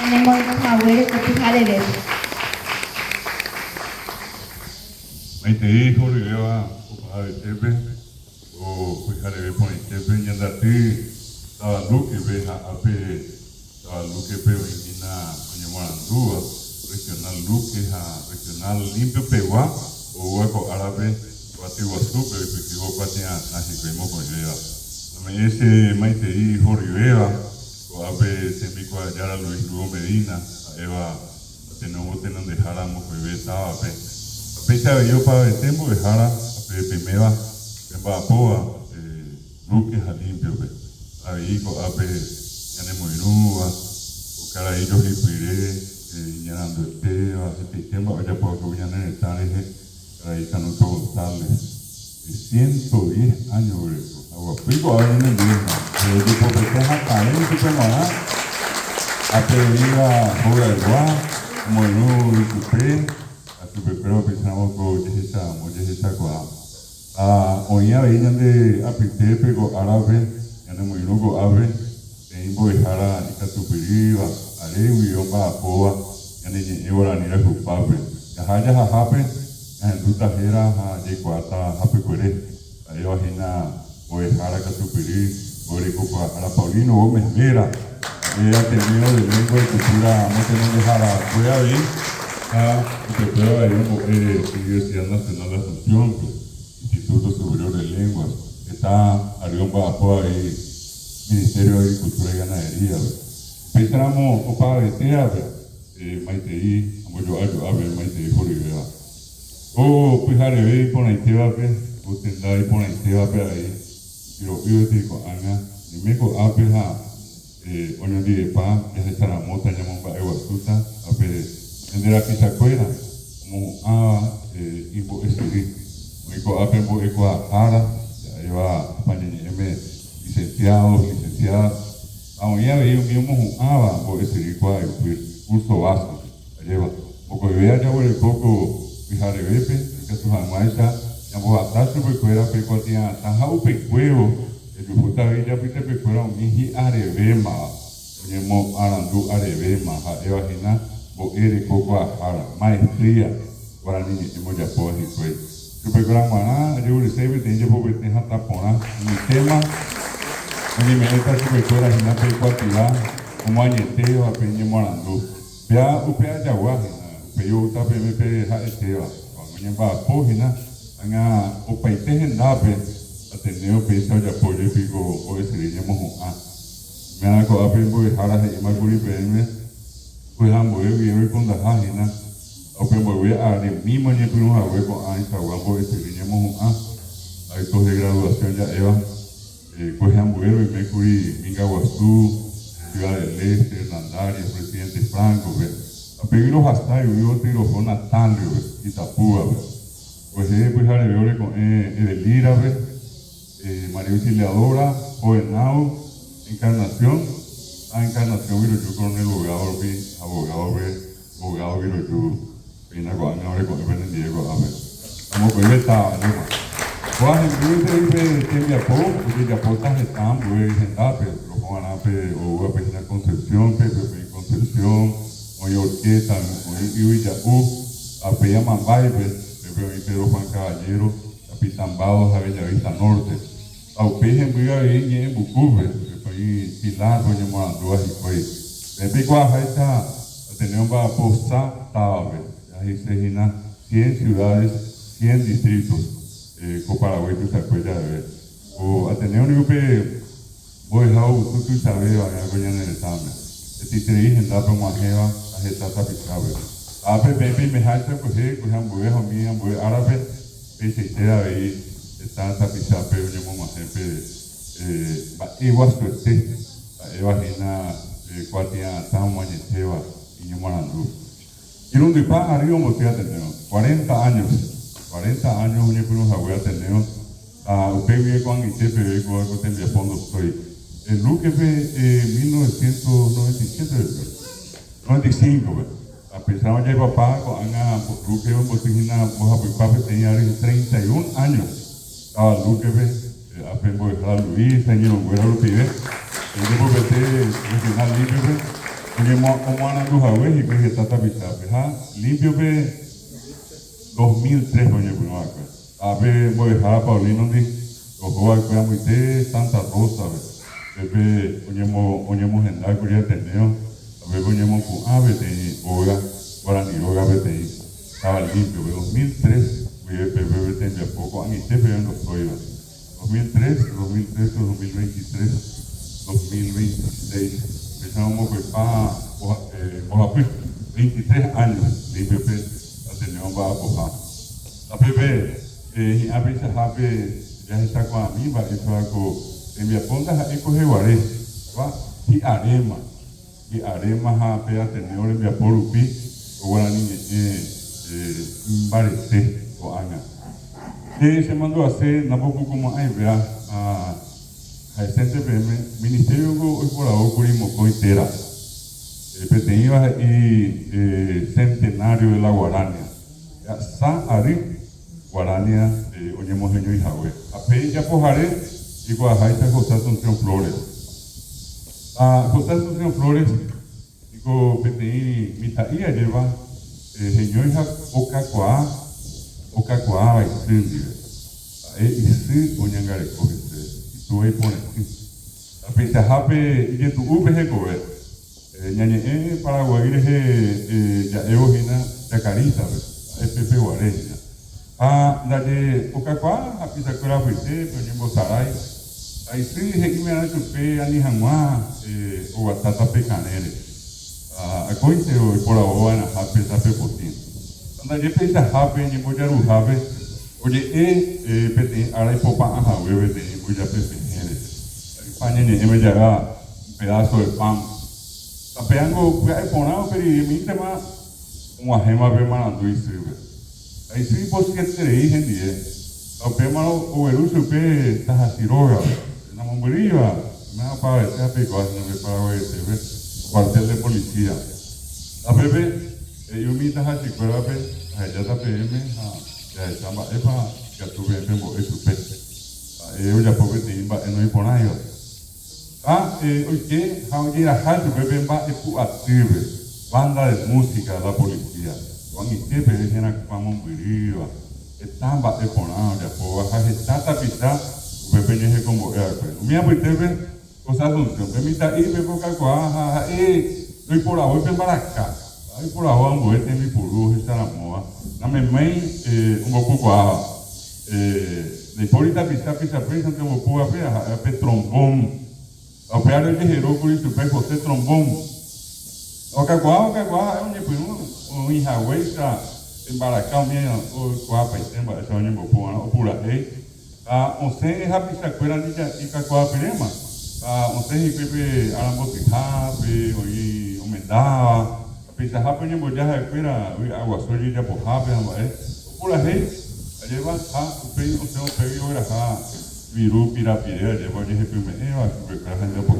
tenemos Mahuere Cotijare. Maite hijo Rivera, o de Tepe, o Cuijare por el Tepe, y andate, estaba Luque, veja, ape, estaba Luque, Pevenina, Coñamorandúa, regional Luque, regional limpio, Peguá, o Hueco Árabe, Guatiguazú, pero el Piquivo Patia, Najicuemo con Rivera. Ese Maite hijo Rivera, o ape, Semico Ayara, Luis Lugo Medina, Eva, tenemos de Jaramo, Jueves, estaba, Pecha yo para el tiempo de Jara, primera, Pemba Poa, Luque Jalimpio, Abico, Ape, Yanemoirúa, o Caraillo Jipiré, Yanando Esteva, este tiempo, ya puedo que voy a tener Tareje, Caraíta Nuco González, 110 años, agua pico, ahora en el mismo, yo puedo que sea Jacaín, que se llama, Ape Viva, Jora del Guá, Moirú, Jipiré, pero pensamos que esa oía veían de apitepe con árabe, ya no muy loco abre, de imbo de jara y catupiriva, arewi yomba apoa, ya ni lleva ni la jupape, ya haya jajape, ya en ruta jera, ya cuata jape cuere, ahí vagina o de jara catupiri, o de copa a la Paulino Gómez Vera, ella tenido de lengua y cultura, no tenemos de jara, fue a ver. Secretario de la Universidad Nacional de Asunción, Instituto Superior de Lenguas, está Ariomba Apoa y Ministerio de Agricultura y Ganadería. Pensamos, opa, Maitei, Amoyo Ayo, Abe, Maitei, Joribea. O, Pijarebe, por ahí te va, o tendrá por ahí te va, ahí, pero yo te digo, Ana, ni me co apeja, oño de pa, ya se estará mota, llamamos para Eguasuta, ape. En la que se acuerda, como Ibo Esiri, Mico Apembo Ecoa Ara, ya lleva España licenciados, aún ya veía un mismo Aba, Esiri, curso básico, ya lleva, poco de vea ya por el coco, Fijare Bepe, que su jamaisa, ya por atrás, porque era pecotia, Tajau Pecuevo, el que puta villa, Pite Pecuera, un miji Arebema, Oñemo Arandú Arebema, Eva Gina. Ere coco a maestría para ni hemos ya por ahí fue yo programa yo le sé que tengo porque tengo tapona mi tema ni me está que fuera en pe cuatila como añeteo a peña morando ya upea ya guaje pe yo ta pe me pe ha esteva cuando ya va pogina anga o paite en dabe ateneo pe ya por yo pico o ese le llamo me ha co a pe voy jara de maguri pe pues ambos yo con la página o que voy a de mismo ni por un agua con esta guapo que teníamos hay dos de graduación ya Eva pues ambos y Mercury Mingaguazú Ciudad del Este Hernandarias Presidente Franco a pedir los hasta yo tiro con Natalio Itapúa pues pues a ver con el Lira María Auxiliadora Jovenao Encarnación Encarnación viro yo con el abogado viro yo pina con ahora con el Diego a ver como que está cuando el vive que me apoyo porque ya portas están pues en tape lo pongan a pe o a pedir Concepción Concepción o Orquesta o ya a pedir Mambay Pedro Juan Caballero Capitán Bados a Bellavista Norte a pedir en Viva en Bucube Pilar, doña Morandúa y pues, de Picuaja está, tenemos para postar, ahí se llenan 100 ciudades, 100 distritos, con Paraguay, tú se acuerdas de ver. O a tener un grupo de, voy a dejar tú sabes, a ver, en el examen. Si te dicen, da para Majeva, la gente está picada. A ver, me jalta, pues, han vuelto a mí, han vuelto árabe, se entera ahí, está tapizada, pero yo me siempre. Igual su Evagina, Cuatia, Tamo, Añeteva, y Morandú. Y un dipa arriba, me tenemos 40 años, un con los abuelos tenemos. Usted vive con Itepe, vive con algo de fondo estoy. El Luque fue 1997, 95, pensaba ya papá, con Ana, Luque, Botigina, Boja, papá tenía 31 años. Luque Apembo de Luis, señor, bueno, lo pide. Y después regional libre, Oye, como Ana Lujahue, y que está tapizape, limpio pe 2003, oye, pues no acá. A ver, voy a dejar Paulino de los jóvenes que muy de Santa Rosa, Pepe, oñemos en la curia teneo, a ver, oñemos con ave de Oga, Guarani, Oga, Bete, estaba limpio, pe 2003, Pepe, tenía poco, a este pero no soy, 2003, 2023, 2026. Empezamos para 23 años de IPP, tenemos para apojar. La PP, a veces ya está con a mí, va a estar con mi aponta a coger guaré, va y arema, a pea tener en mi aporupi, o guaraní, barece o ana. Se mandó a hacer, tampoco como hay, vea, a ese ministerio hoy por ahora ocurrimos coitera. Tenía y centenario de la Guarania. Sa Ari, Guarania, oñemos genio y Jahue. Ape ya pojare, y Guajaita José Asunción Flores. José Asunción Flores, digo, Petei, Mitaía lleva, genio y Ocacoa, va y sí, oñangare coge. Tuve pone a pesar hape y tu UPG cover ñañe Paraguay ya evogina ya carita FP guareña dalle Ocacua a pisa cora fuiste pero saray ahí sí que me han hecho pe ani jamás o batata pecanere a cointe o por ahora na hape sape potin dalle pisa hape ni mojaru hape oye pete ara popa a hueve de moja pepe España me llega un pedazo de pan. Tapeando, hay ponado, pero mi tema, como a gema ve manando y sirve. Ahí sí, pues que te dije, tapeando, o el uso que tajasiroga, la mombrilla, me ha para ese apico, no me para ese cuartel de policía. La bebé, yo mi tajasiroga, allá tapeme, ya estaba, ya tuve en eso, yo ya puedo decir, no hay por ahí. Oye, Javier Ajal, bebé va a active, banda de música de la policía. Cuando usted ve que na vamos muy están va a poner ya puedo bajar esta tapita, bebé ya como mira pues te ve cosas dulces, permita ir bebé calcuaja, doy por ahora voy para acá, doy por ahora voy a tener mi puru esta la moda, dame main un poco cuaja, de polita pista presa que me puedo hacer trombón. O pear el ligero por isso pega você trombom. O caguá, é um tipo um inhaweita embaracão minha o guapa e temba essa onde vou pôr o pura aí. Você rapisa coisa de caguá pirema. Você ripepe arambotiha pe oi umedava. Pisa hapa onde vou já coisa água soja já por hapa vai. Pura aí. Ali vai o pei o seu pei ora viru pirapirea lleva de jefe va a gente por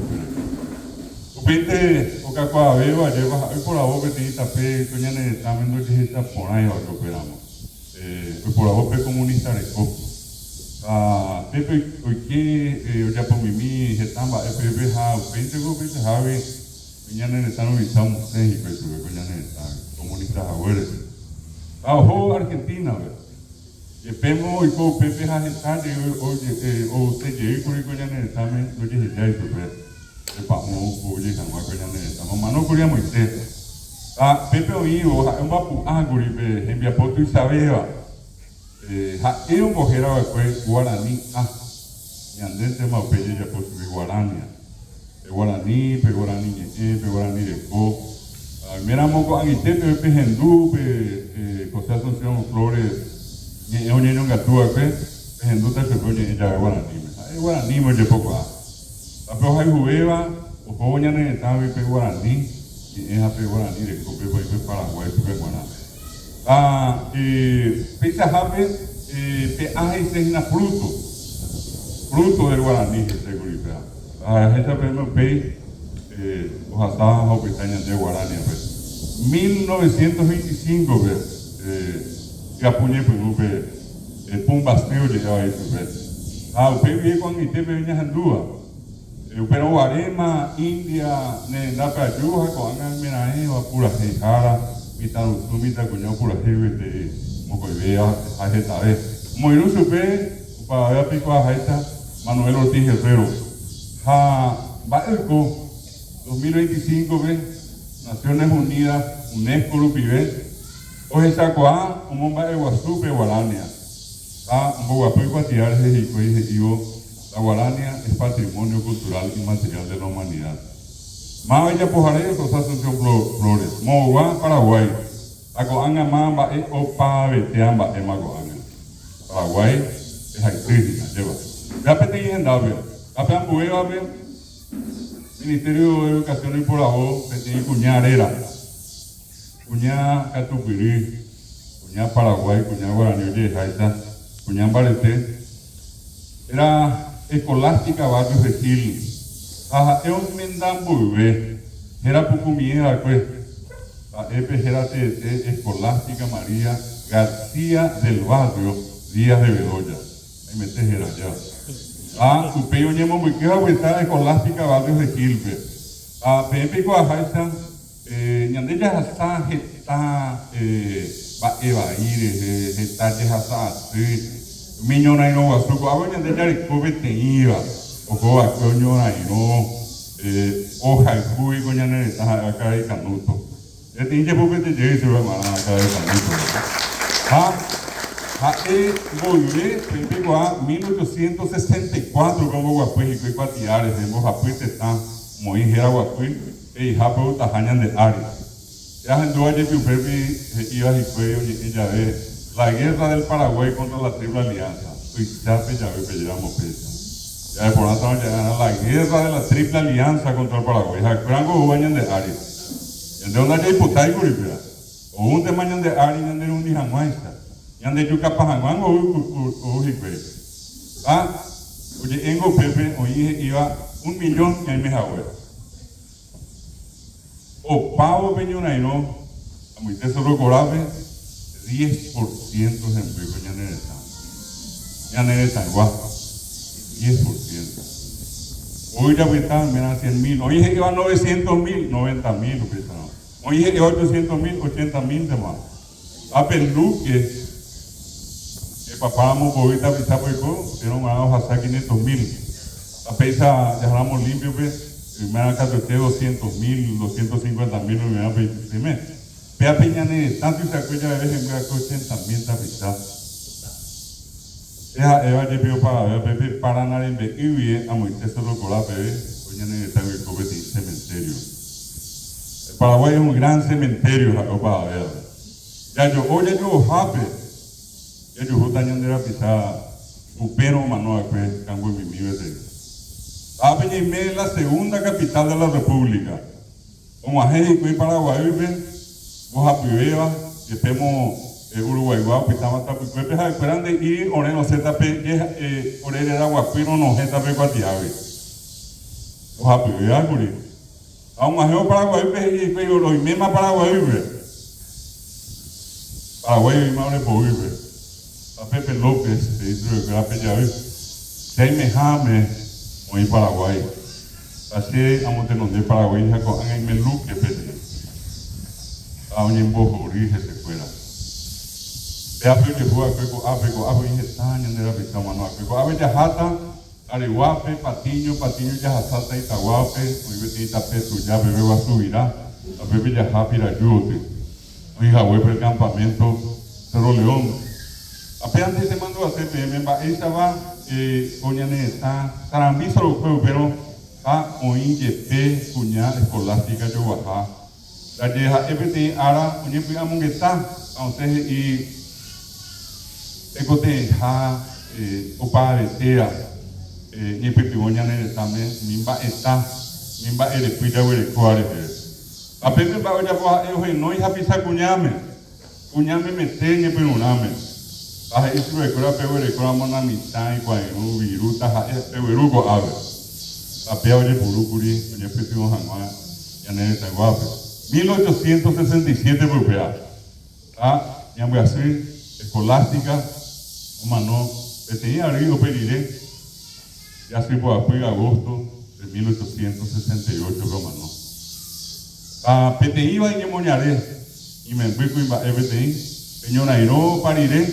o pinte o cacua beba lleva hoy por la boca te tapé coña ne también no te está por ahí lo operamos por la boca comunista de co pepe hoy que ya por mi estamba pepe ha pinte go pinte have coña ne están ubicamos seis pepe coña ne comunista abuelo ojo Argentina Pemo y con Pepe Hajentade o se llega con el coñane también lo que ya hizo el pamo o llega a coñane estamos mano curia muy Pepe oí o un vapu aguri envía poto y sabeva un cojera después guaraní y andente más pelle ya por su guarania guaraní pe guaraní de co mira moco angite Pepe hendú cosas son flores eu nem nunca tua que henduta se pode já guarani mo de pouco a pelo hai rueva o poña ne tavi pe guarani e ha pe guarani de cope vai pe Paraguai pe guarani e pizza habe pe ai se na fruto del guarani que se guripa essa pe me pe o hasta ho pitaña de guarani 1925 que apunhei por Pumbasteo de isso, o pepe quando me teve minha handua, pero Guarema, India, Napa Yuja, Coanga, Minae, Pura Jara, Mita Cuño, Pura Jebe, Mocoibea, Ajetare. Moiru Supe, para Pico Ajaita, Manuel Ortiz Herrero. Baelco, 2025, Naciones Unidas, UNESCO, Lupibe, Oje Sacoa, un bomba de Guasupe, Guarania. Un Boguapé, Guatiar, Jico, la Guarania es patrimonio cultural y material de la humanidad. Maya Pujaré, Rosa Asunción Flores, Mogua, Paraguay. Acoanga Mamba, Opa, Beteamba, Emagoanga. Paraguay es actriz, lleva. Ya pedí en David. Apean Bueva, Ministerio de Educación y por abajo, pedí Cuñar era. Cuñá Catupirí, Cuñá Paraguay, Cuñá Guaraní, Oye, Jaita, Cuñá Barete. Era Escolástica Barrio de Gil. Es un mendambuve. Era Pucumía, pues. Era Escolástica María García del Barrio Díaz de Bedoya. Ahí me tejera ya. Upeo Ñemo Buiqueja, Huetá, Escolástica Barrio de Gil. Pepe Coajaita, Ñandella Hasta, Geta, Evaire, Geta, Hasta, Miñona y no Guasuco, Aboña de Yaricobe te iba, o Coa Coñona y no, Oja y Cui, Coñana acá de Canuto. Este hinche porque te llegue se va a mandar acá de Canuto. Volvé, pegó a 1864 como Guapuí y Patiares, vemos Guapuí te está, muy jera Guapuí, y Japo Tajañan de Ari. Ya en Dua Yepi Upepi iba y fue, ella ve. La guerra del Paraguay contra la Triple Alianza. Ya pellamos pesa. Ya por lo tanto, la guerra de la Triple Alianza contra el Paraguay. Franco Ubañan de Ari. El de una ya hipotai curipira. O un de mañan de Ari, y de un hijanguaista. Y de Yucapajanguan o Hipe. Oye, Engo Pepe, oye, iba 1 millón y ahí me jagüe. O Pavo Peñonaino, a muy tesoro corabe. 10% de empleo ya nereta igual 10%. Hoy ya está, mira 100,000. Hoy dije que iba 900,000, 90,000. Hoy dije que 800,000, 80,000 de más. A Peluque, el papá vamos por ahorita pisa por eso, pero vamos a hasta 500,000. La pesa ya hablamos limpio, pues, me dan acá 200,000, 250,000, me dan 20. Pea Peñane, tanto y se acuerda de vez en cuando 80,000 tapizados. Eva llevó para ver, Pepe, para nadie me iba a Moisés solo con la bebé, Peñane está en el cobete cementerio. El Paraguay es un gran cementerio, para ver. Ya yo, oye, yo, Jape, ya yo, Jutañan de la pisada, Upero, Manoa, pues, Campo y mi vete. Peñime es la segunda capital de la República. Como a México y Paraguay, ven. Oja Pibeva, que estemos Uruguay, Pitama, Tapicuepe, esperando y Oreno ZP, Oreno era Guapiro, no ZP Guatiave. Oja Pibeva, Curi. Aún más yo Paraguay, y los mismos Paraguay, Paraguay, y madre por vive. A Pepe López, se hizo que era Peñaví. Jaime Jame, muy Paraguay. Así, a Montenón de Paraguay, Jacob, en Melú, que Pepe. A un embojo, orige se fuera. Vea, pero que fue a Peco, y Getaña, de la pista mano a Peco. A ver, Yajata, Areguape, Patiño, Yajazata, Itaguape, muy betita peso, ya bebé va a subir. A Pepe Yajapi, la Yute. Oye, Jagüe, el campamento, Cerro León. Apenas se mandó a hacer PM, esa va, Oñane está, Sarambí solo fue, pero a Oinyepe, Cuñá, Escolástica, yo bajá. La yeja EPT ara unye pi amungeta aunque y ekote ha opa betea ni pepi wonya ne también mimba ere cuida wele cuare a pepe ba ya po e no hija pisa cuñame mete ni penuname a eso recora pe wele cora mona mitai kwa u viruta ha e werugo ave a pe oye purukuri unye pepi wohangwa ya ne ta guape 1867 europea. Ya voy a hacer escolástica, mano, tenía arriba pediré, ya se puede agosto de 1868, romano. PTI va a moñaré, y me envío con PTI, señora Iro Pariré,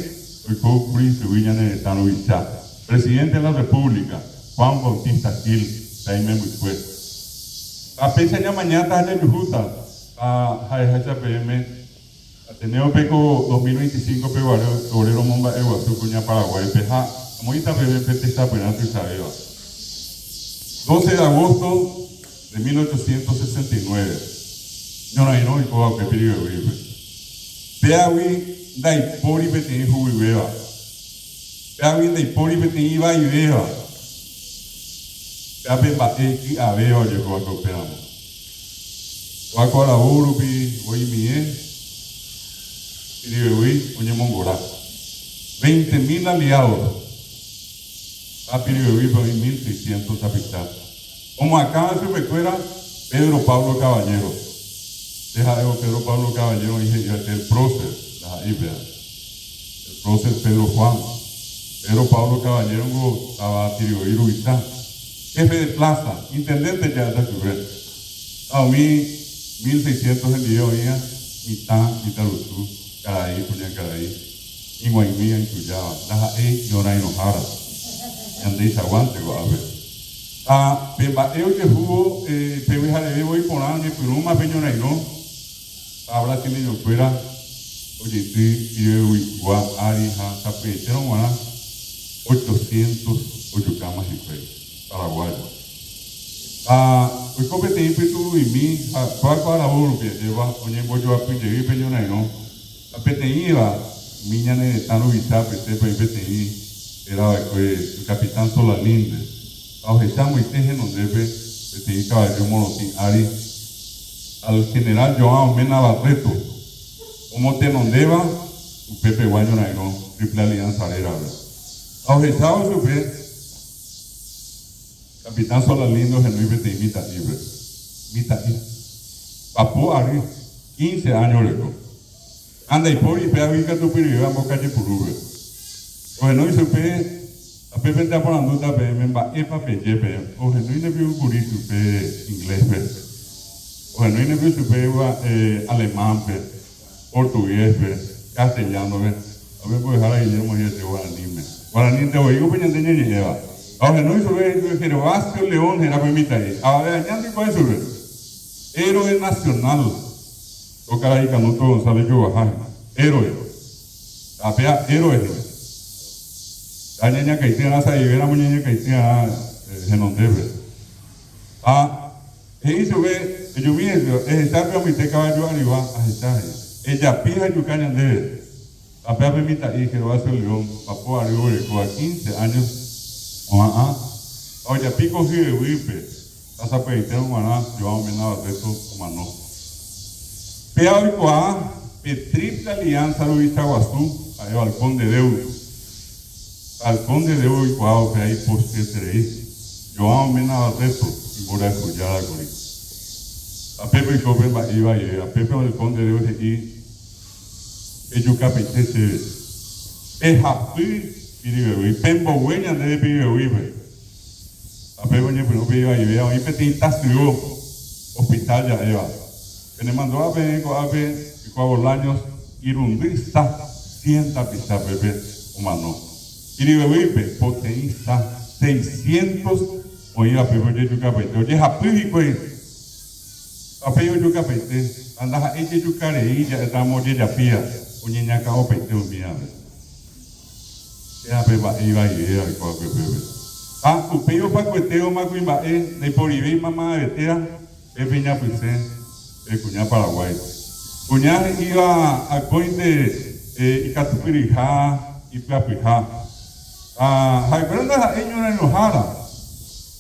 hoy con Príncipe William Tano Bichá, presidente de la República, Juan Bautista Gil, Jaime Buicué. A pesar de mañana, de Yujuta, a HPM, Ateneo Peco 2025, Obrero Momba, Eguazú, Cuña, Paraguay, Peja, Moita PBP, está Penato Isabel. 12 de agosto de 1869. No, no, y como que pidió vive. Peawi, Daipori, Petini, Jubibeva. Peawi, Daipori, Petini, Iba y Beba. Peawi, Baeki, Abeba, llegó a cooperamos. Guaco a la Urupi, Oimie, Piribewi, Oñe Mongora. 20.000 aliados. A Piribewi, para 1.600 habitantes. Como acá se recuerda, Pedro Pablo Caballero. Deja Pedro Pablo Caballero, el prócer, el prócer Pedro Juan. Pedro Pablo Caballero, estaba Tiribewi, Ruizá. Jefe de plaza, intendente ya de su red. A mí, 1.600 en video, mitad Lutú, Caraí, Puña Caraí, Iguaimía, Incuyaba, Daja Llora Enojara, Andéis Aguante, a ver. Pemba, eu que jugó, Pepe Jalebe, voy por año, pero un más pequeño no, habla que me dio fuera, oye, sí, y yo, Ari, Jape, pero bueno, 800, 8 camas y fue, Paraguay. Hoy competí en Pitu y mi, para la oro que lleva, oye, voy yo a Pinche, pequeño no, la PTI iba, miña de Tano Vizá, PTI, era el capitán Solalinde. Estamos y tejen nos debe de Caballero Morotín Ari al general Joao Mena Barreto como te nos deba Pepe Guaño Naino Triple Alianza Arera Estamos super capitán Solalindo Genuí Bete Mita Libre Papo Ari 15 años leco anda y por y pea vica tu piriva en boca de purube bueno y supe a Pepe está por la duda, me va a papel, o no hay ningún curso inglés, o no hay ningún alemán, portugués, castellano, a ver, pues ahora Guillermo y este guaraní te oigo, pues ya tenía ni lleva. Ahora no hizo ver, Gervasio León, era permita ahí. Ahora, ya no puede subir. Héroe nacional. O caray, Canuto González Yobajaje. Héroe. Apea, héroe. La niña que tiene esa ibera, muñeña que tiene genondebe. Eso ve, yo vi eso, está pero mi te caballo arriba, a esta. Ella pija y yucaña debe. A pea permita y que lo hace el león, papá arriba de 15 años. Oye, pico si de wipe, hasta peitero maná, yo amo bien nada de esto, mano. Pea y coa, Triple Alianza Luis Chaguazú, al balcón de Deu. Al conde de hoy, cuau, que hay poste 3, yo amo nada de esto, y voy a escuchar algo. A Pepe y Cope iba a ir, a Pepe el conde de hoy, y yo capité es happy, y digo, Pembo hueña de Pibe, a Pepe no iba a ir, a mí petita estudió, hospital ya iba. Que me mandó a ver, y cuando años, irundista, sienta pista Pepe, humano. Y digo, vive, potencia 600, oye, a Pepe de Yucapete, oye, a Pibe, a Pepe Yucapete, andas a ella Yucare, ya estamos ya pía, oye, ya acabo pete un día. Ya Pepe iba a ir al cuadro Pepe. Upeo para cueteo, más que iba de por ibí, mamá de tera, Pepe ya pensé, el cuñado Paraguay. Cuñado iba al cointe, y Catupirija, y Plapija. Pero no es ellos en Ojara,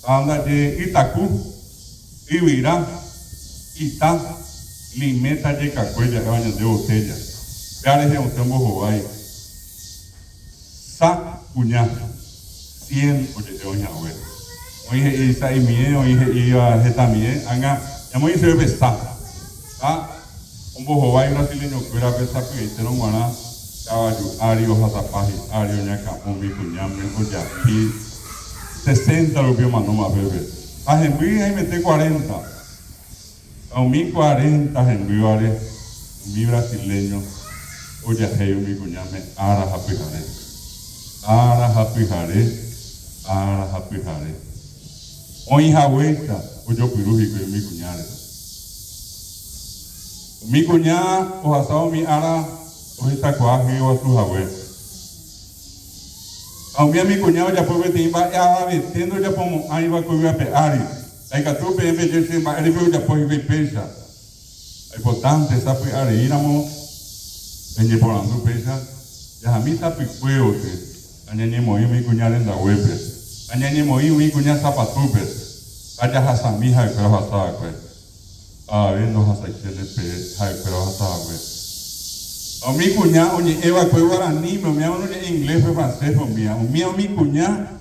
anda de Itacú, Ibirá, Itá, Limeta, Yecacuella, que vayan de botella. Ya les digo, tengo Jobay. Sa, Cuñá, 100, oye, de Oña, güey. Oye, Isa y Mie, oye, Iba, Getamie, Anga, ya me dice, Besta. Un Jobay brasileño, que era Besta, que hicieron guaná. Caballo, Ario, Jatapaji, Ario, Ñaca, Omi, Cuñame, Oyapi, 60 lo vio Manoma, bebé. Ajembi ahí mete 40. A un 40 ajembi vale. Mi brasileño. Oye, hey, mi cuñame, ara japijare. Ara japijare. Ara japijare. Hoy jahueta. Oye, piruji que mi cuñare. Mi cuñada, o asado mi ara, o esta cuaje o a su jahueta. Aunque mi cuñado ya puede decir, va a ver, ya como ahí va con una peari. Hay que tú me dices, va a ver, ya puede ver pesa. Es importante esa peari, iramos, en el porando pesa. Ya a mí está picueo, añañe moí mi cuñado en la web. Añañe moí mi cuñado zapatupe. Allá hasta mi hija, pero hasta pues. A ver, no hasta que le pe, pero hasta pues. A mi cuñada, oye, Eva, pues guaraní, me llaman inglés, francés, mi cuñada,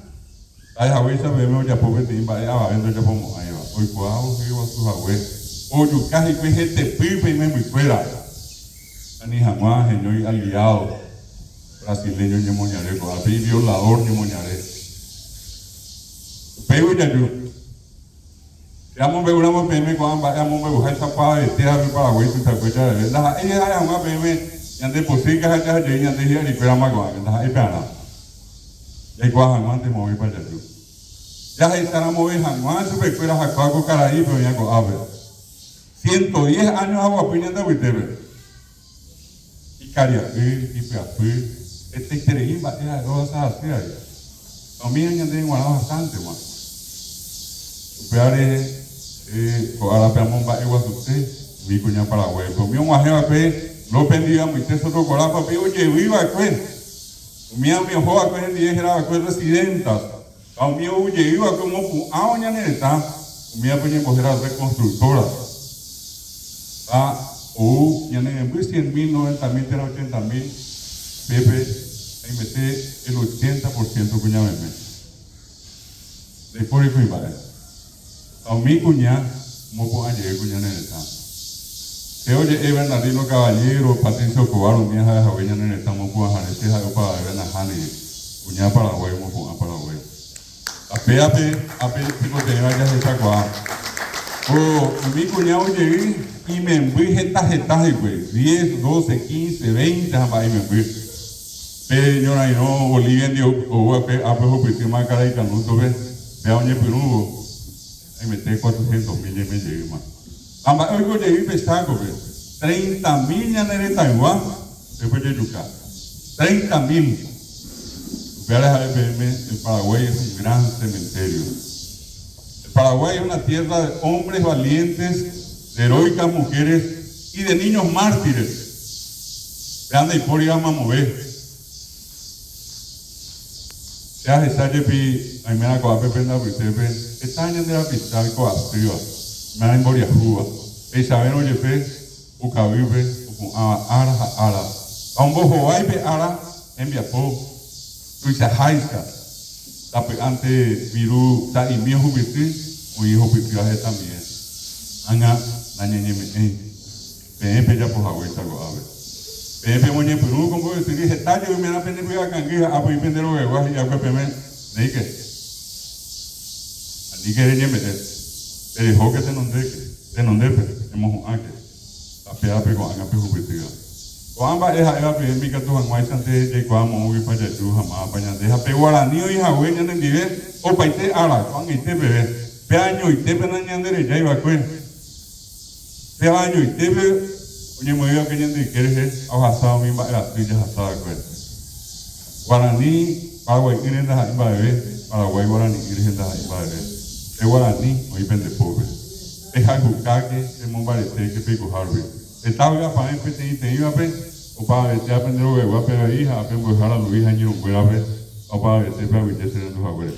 ay, abuela, bebé, ya pobre, te iba a ver, ya como, ahí va, hoy, cuau, vivo a sus abuelos, oye, casi, pues, este pipe y me voy fuera, ani jamás, señor aliado, brasileño, ni moñaré, así, violador, ni moñaré, pero ya yo, llamo, me una PM, cuando vayamos, me buscar esa paga de tierra, para güey, si te acuerdas de verdad, ella, hay una PM, yande posible que haya llegado yande hier y fuera más guay, entonces ahí pena. Y ahí guay Juan te moví para allá. Ya ahí estará moviendo Juan, super fuera Jacobo Caraí, pero ya con ave. 110 años agua piñando Witebe. Y Cariapí, y Piapí, este increíble, era de dos así ahí. También yande en Guanado bastante, man. Superare, ahora peamos va igual a usted, mi cuña Paraguay. Pero mi guajeva pe. No pendía muy teso to colar papi oye viva pues mi joa pues en día era pues residenta a mi oye viva como a oña neta mi apoyo pues era reconstructora o ya en 100.000 90.000 era 80.000 Pepe ahí mete el 80% cuña meme de por y cuña a mi cuña mo po ayer cuña neta. Oye, Bernardino Caballero, Patricio Cobar, un día de Javier, en el estamos con Janete, Javier para ver a Jani, Uña Paraguay, Mopo Paraguay. Ape, tipo, te vayas a esa cuadra. Mi cuñado llegué y me envié jetaje, güey. 10, 12, 15, 20, jamás y me envié. Señora, y no, Bolivia, o ape, pues, más cara y canuto, ve. Vea, oye, Perú, ahí metí 400.000 y me llegué más. Amba hoy llegué pesado, 30.000 ya en Taiwán, después de Yucatán. 30.000. Vean el Paraguay es un gran cementerio. El Paraguay es una tierra de hombres valientes, de heroicas mujeres y de niños mártires. Vean de por íbamos a mover. Ya se sabe que hay una cosa que penda por usted, esta año de la pista de coactiva. Me han emboria Cuba. El saber oye pe, ucavive, ara. A un bojo vaipe ara, envia po, luisa haisa. La ante viru, ta y mi hijo viti, o hijo pipiaje también. Anga, la ñeñe me, pepe ya por agüita go ave. Pepe moñe Perú, como que se dice, tallo y me la pende cuida canguija, apo y pendero que guaje y agua peme, de que. Ani que ñe me te dejó que te nondepe, hemos un ángel. A peape con agape jupitiga. Cuamba es a pe mi que tu hanguay sante de cuamo ubi pa yachu jamás pa ñande. A pe guaraní y jagüe ñande dive o paite ara, cuan ite bebé. Pe año ite pe na ñande ya iba cuen. Pe año ite pe oye me iba que ñande quiere a hasado mi ba era tu ya hasada cuen. Guaraní, Paraguay quiere da iba bebé, Paraguay guaraní quiere da iba bebé. El guaraní, hoy vende pobre. Es algo que es un barete que pico harvey. Estaba para el PT y te iba a ver, o para verte a aprender lo que va a pegar hija, a aprender a la Luisa y un buen a ver, o para verte para que te se den tus abuelos.